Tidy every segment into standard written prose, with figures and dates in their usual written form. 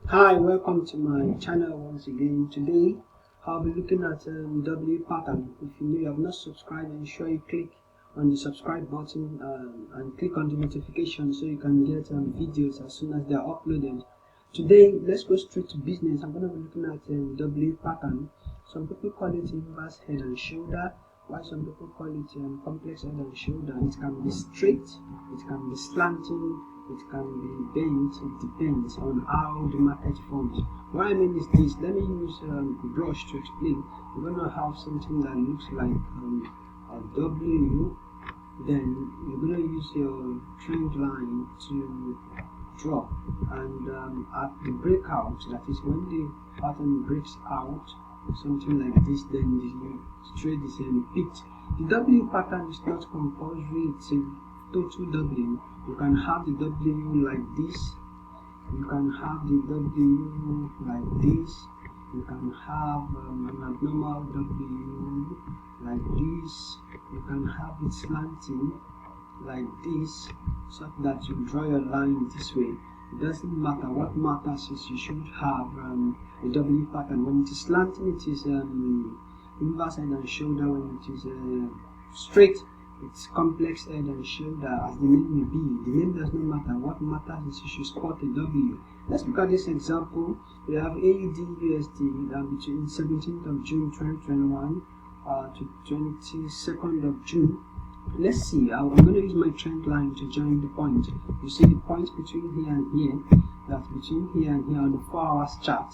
Hi, welcome to my channel once again. Today I'll be looking at W pattern. If you have not subscribed, ensure you click on the subscribe button and click on the notification so you can get videos as soon as they are uploaded. Today let's go straight to business. I'm going to be looking at W pattern. Some people call it inverse head and shoulder, while some people call it complex head and shoulder. It can be straight, it can be slanting, it can be bent. It depends on how the market forms. What I mean is this: let me use a brush to explain. You're going to have something that looks like a W, then you're going to use your trend line to draw, and at the breakout, that is when the pattern breaks out, something like this, then you trade is picked. The W pattern is not compulsory, it's a total W. You can have the W like this, you can have the W like this, you can have an abnormal W like this, you can have it slanting like this, so that you draw your line this way. It doesn't matter. What matters is you should have a W pattern. When it is slanting, it is inverse head and shoulder. When it is straight, it's complex head and shoulder, as the name may be. The name does not matter. What matters is you should spot a W. Let's look at this example. We have AUD USD between 17th of June 2021 to 22nd of June. Let's see. I'm going to use my trend line to join the point. You see the point between here and here, that between here and here on the 4 hours chart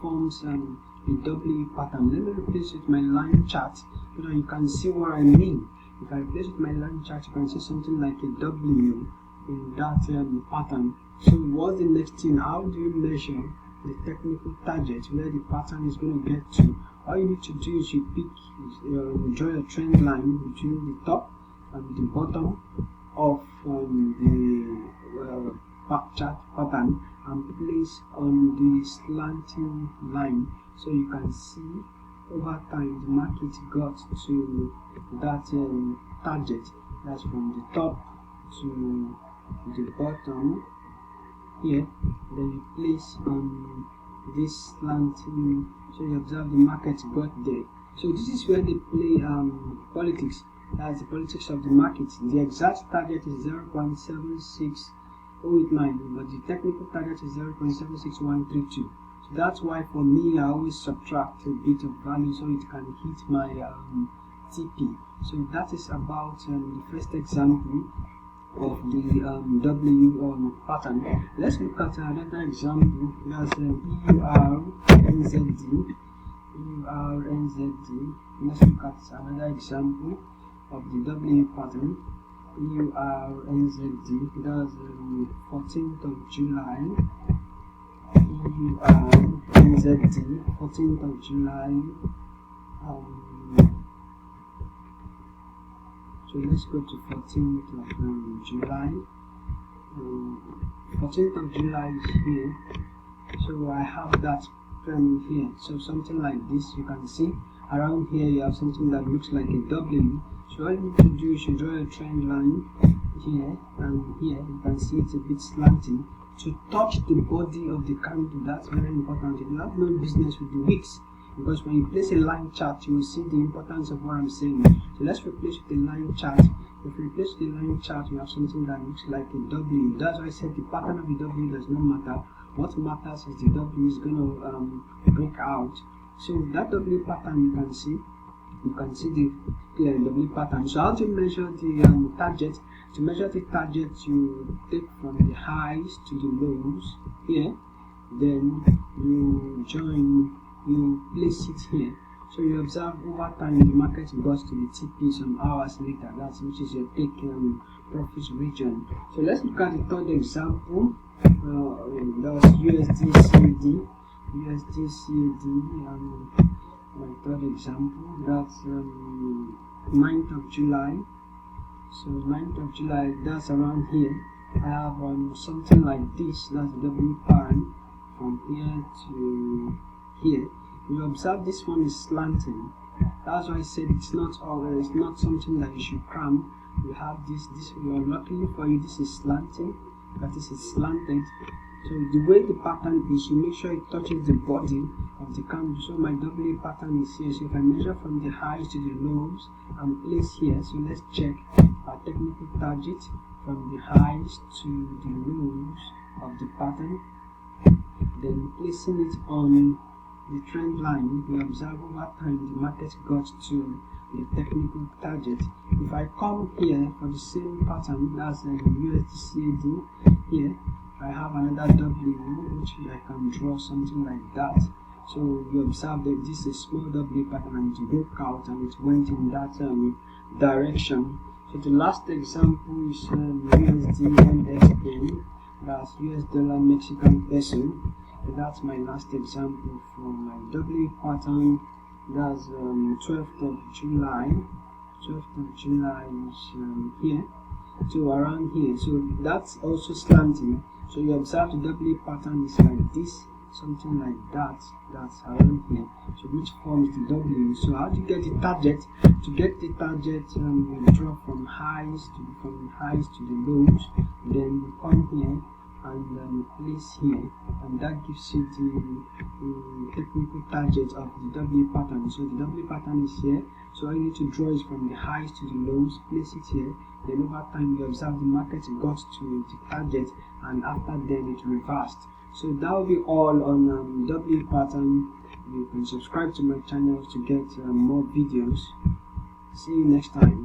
forms a W pattern. Let me replace it with my line chart so that you can see what I mean. If I replace it with my line chart, you can see something like a W in that pattern. So what's the next thing? How do you measure the technical target where the pattern is going to get to? All you need to do is you draw your trend line between the top and the bottom of the chart pattern and place on the slanting line, so you can see over time the market got to that target. That's from the top to the bottom here. Then you place on this slanting, so you observe the market got there. So this is where they play politics. That's the politics of the market. The exact target is 0.76089, but the technical target is 0.76132. So that's why for me I always subtract a bit of value so it can hit my TP. So that is about the first example of the W pattern. Let's look at another example. That's EUR NZD. Let's look at another example of the W pattern. EUR NZD. That's 14th of July. EUR NZD, 14th of July. So let's go to 14th of July. 14th of July is here. So I have that from here. So something like this, you can see around here you have something that looks like a W. So all you need to do is you draw a trend line here and here. You can see it's a bit slanting. To touch the body of the candle, that's very important. You have no business with the wicks, because when you place a line chart, you will see the importance of what I'm saying. So let's replace with a line chart. If we replace the line chart, we have something that looks like a W. That's why I said the pattern of the W does not matter. What matters is the W is going to break out. So that W pattern, you can see the W pattern. So how to measure the target? To measure the target, you take from the highs to the lows here, then you place it here. So you observe over time the market goes to the TP some hours later. That's which is your take profit region. So let's look at the third example. That was USD CAD. My third example. That's 9th of July. So 9th of July, that's around here. I have something like this. That's W pattern from here to here. You observe this one is slanting. That's why I said it's not something that you should cram. You have this luckily for you, this is slanting, that is slanted. So the way the pattern is, you make sure it touches the body of the candle. So my W pattern is here. So if I measure from the highs to the lows and place here, so let's check our technical target from the highs to the lows of the pattern, then placing it on the trend line. We observe over time the market got to the technical target. If I come here for the same pattern, that's USD here, I have another W which I can draw something like that. So you observe that this is a small W pattern and it broke out and it went in that direction. So the last example is USD MXN, that's US dollar Mexican peso. So that's my last example for my W pattern. That's 12th of July. 12th of July is here. So around here. So that's also slanting. So you observe the W pattern is like this, something like that. That's around here. So which forms the W. So how do you get the target? To get the target, you draw from highs to the lows. Then you come here and place here, and that gives you the technical target of the W pattern. So the W pattern is here. So all you need to draw is from the highs to the lows, place it here. Then over time you observe the market got to the target, and after then it reversed. So that will be all on W pattern. You can subscribe to my channel to get more videos. See you next time.